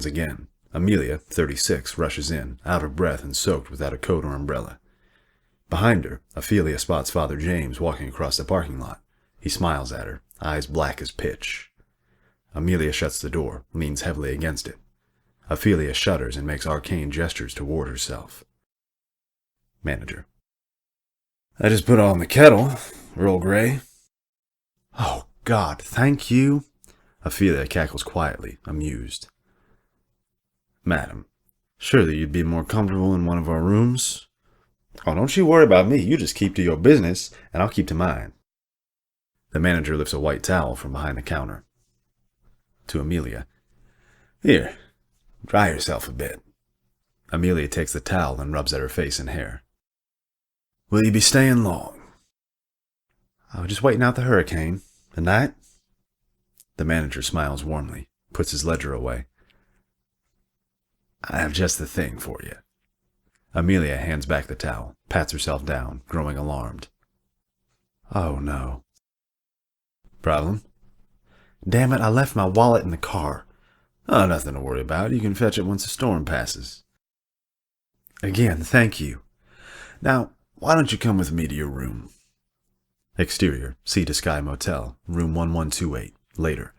sounds again. Amelia, 36, rushes in, out of breath and soaked without a coat or umbrella. Behind her, Ophelia spots Father James walking across the parking lot. He smiles at her, eyes black as pitch. Amelia shuts the door, leans heavily against it. Ophelia shudders and makes arcane gestures toward herself. Manager. I just put on the kettle, Earl Grey. Oh, God, thank you. Ophelia cackles quietly, amused. Madam, surely you'd be more comfortable in one of our rooms? Oh, don't you worry about me. You just keep to your business, and I'll keep to mine. The manager lifts a white towel from behind the counter. To Amelia. Here, dry yourself a bit. Amelia takes the towel and rubs at her face and hair. Will you be staying long? Oh, just waiting out the hurricane. Good night. The manager smiles warmly, puts his ledger away. I have just the thing for you. Amelia hands back the towel, pats herself down, growing alarmed. Oh, no. Problem? Damn it, I left my wallet in the car. Oh, nothing to worry about. You can fetch it once the storm passes. Again, thank you. Now, why don't you come with me to your room? Exterior, Sea to Sky Motel, room 1128, later.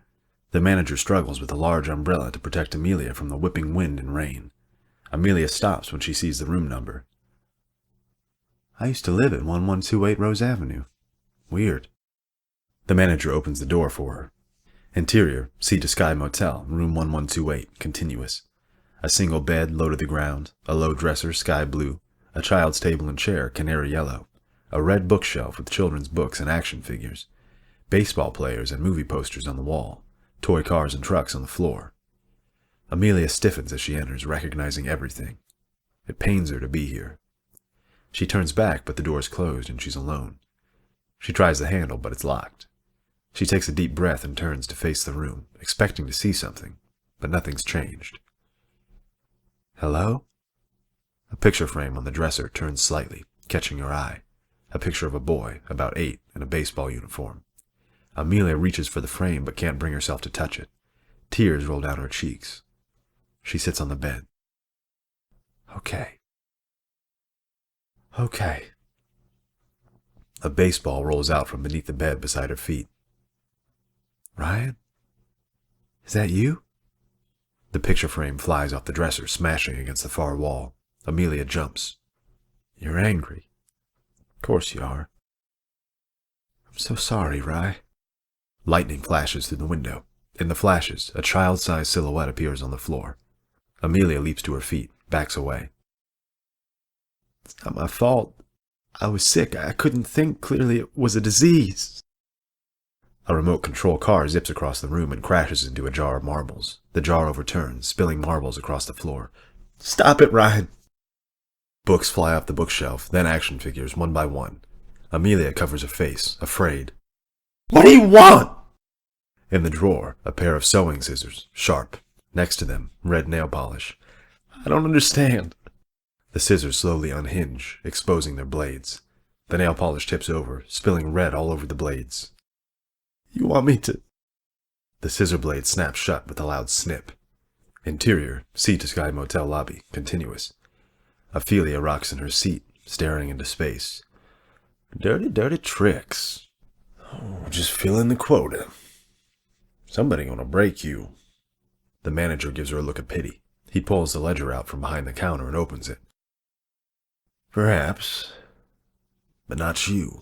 The manager struggles with a large umbrella to protect Amelia from the whipping wind and rain. Amelia stops when she sees the room number. I used to live at 1128 Rose Avenue. Weird. The manager opens the door for her. Interior, Sea to Sky Motel, room 1128, continuous. A single bed low to the ground, a low dresser sky blue, a child's table and chair canary yellow, a red bookshelf with children's books and action figures, baseball players and movie posters on the wall, toy cars and trucks on the floor. Amelia stiffens as she enters, recognizing everything. It pains her to be here. She turns back, but the door is closed and she's alone. She tries the handle, but it's locked. She takes a deep breath and turns to face the room, expecting to see something, but nothing's changed. Hello? A picture frame on the dresser turns slightly, catching her eye. A picture of a boy, about 8, in a baseball uniform. Amelia reaches for the frame but can't bring herself to touch it. Tears roll down her cheeks. She sits on the bed. Okay. A baseball rolls out from beneath the bed beside her feet. Ryan? Is that you? The picture frame flies off the dresser, smashing against the far wall. Amelia jumps. You're angry. Of course you are. I'm so sorry, Rye. Lightning flashes through the window. In the flashes, a child-sized silhouette appears on the floor. Amelia leaps to her feet, backs away. It's not my fault. I was sick. I couldn't think clearly. It was a disease. A remote control car zips across the room and crashes into a jar of marbles. The jar overturns, spilling marbles across the floor. Stop it, Ryan! Books fly off the bookshelf, then action figures, one by one. Amelia covers her face, afraid. What do you want? In the drawer, a pair of sewing scissors, sharp. Next to them, red nail polish. I don't understand. The scissors slowly unhinge, exposing their blades. The nail polish tips over, spilling red all over the blades. You want me to... The scissor blade snaps shut with a loud snip. Interior, Sea to Sky Motel lobby, continuous. Ophelia rocks in her seat, staring into space. Dirty, dirty tricks. Oh, just filling the quota. Somebody gonna break you. The manager gives her a look of pity. He pulls the ledger out from behind the counter and opens it. Perhaps, but not you.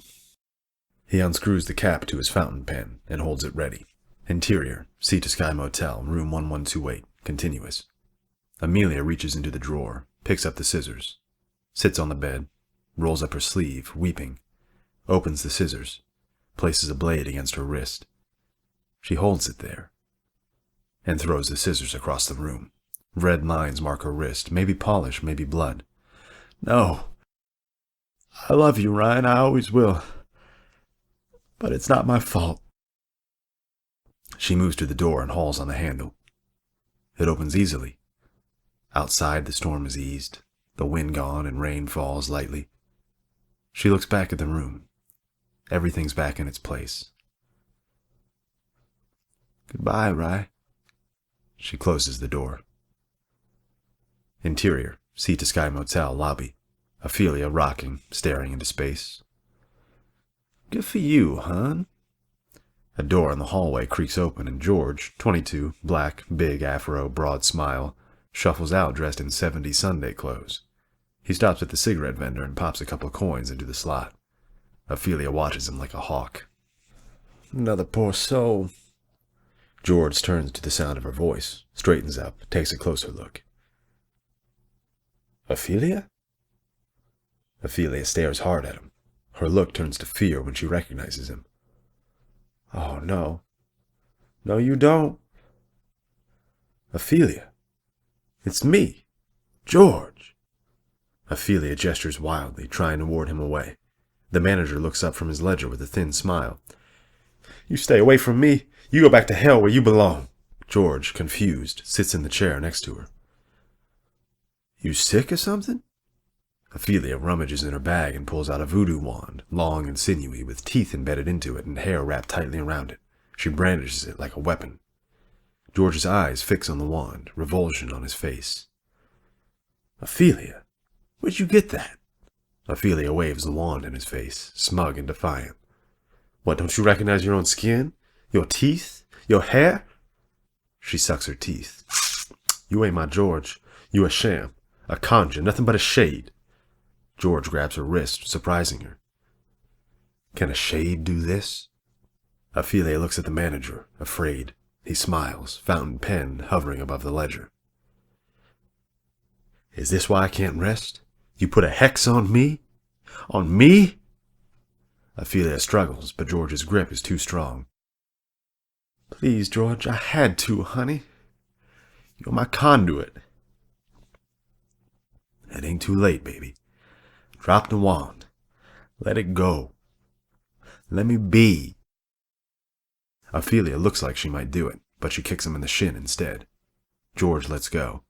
He unscrews the cap to his fountain pen and holds it ready. Interior, Sea to Sky Motel, room 1128, continuous. Amelia reaches into the drawer, picks up the scissors, sits on the bed, rolls up her sleeve, weeping, opens the scissors, places a blade against her wrist. She holds it there, and throws the scissors across the room. Red lines mark her wrist, maybe polish, maybe blood. No. I love you, Ryan, I always will. But it's not my fault. She moves to the door and hauls on the handle. It opens easily. Outside, the storm is eased, the wind gone and rain falls lightly. She looks back at the room. Everything's back in its place. Goodbye, Rye. She closes the door. Interior, Sea to Sky Motel lobby. Ophelia rocking, staring into space. Good for you, hon. A door in the hallway creaks open and George, 22, black, big afro, broad smile, shuffles out dressed in 70s Sunday clothes. He stops at the cigarette vendor and pops a couple of coins into the slot. Ophelia watches him like a hawk. Another poor soul. George turns to the sound of her voice, straightens up, takes a closer look. Ophelia? Ophelia stares hard at him. Her look turns to fear when she recognizes him. Oh, no. No, you don't. Ophelia. It's me. George. Ophelia gestures wildly, trying to ward him away. The manager looks up from his ledger with a thin smile. You stay away from me. You go back to hell where you belong. George, confused, sits in the chair next to her. You sick or something? Ophelia rummages in her bag and pulls out a voodoo wand, long and sinewy, with teeth embedded into it and hair wrapped tightly around it. She brandishes it like a weapon. George's eyes fix on the wand, revulsion on his face. Ophelia, where'd you get that? Ophelia waves the wand in his face, smug and defiant. What, don't you recognize your own skin? Your teeth? Your hair? She sucks her teeth. You ain't my George. You a sham. A conjure, nothing but a shade. George grabs her wrist, surprising her. Can a shade do this? Ophelia looks at the manager, afraid. He smiles, fountain pen hovering above the ledger. Is this why I can't rest? You put a hex on me? On me? Ophelia struggles, but George's grip is too strong. Please, George, I had to, honey. You're my conduit. It ain't too late, baby. Drop the wand. Let it go. Let me be. Ophelia looks like she might do it, but she kicks him in the shin instead. George lets go.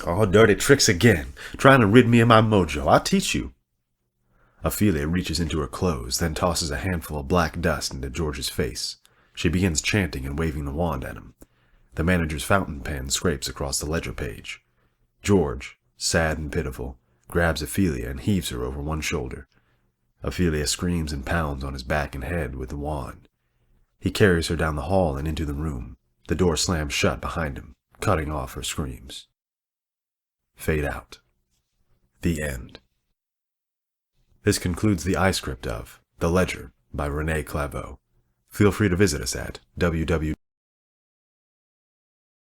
Oh, dirty tricks again. Trying to rid me of my mojo. I'll teach you. Ophelia reaches into her clothes, then tosses a handful of black dust into George's face. She begins chanting and waving the wand at him. The manager's fountain pen scrapes across the ledger page. George, sad and pitiful, grabs Ophelia and heaves her over one shoulder. Ophelia screams and pounds on his back and head with the wand. He carries her down the hall and into the room. The door slams shut behind him, cutting off her screams. Fade out. The end. This concludes the I script of The Ledger by Renee Claveau. Feel free to visit us at www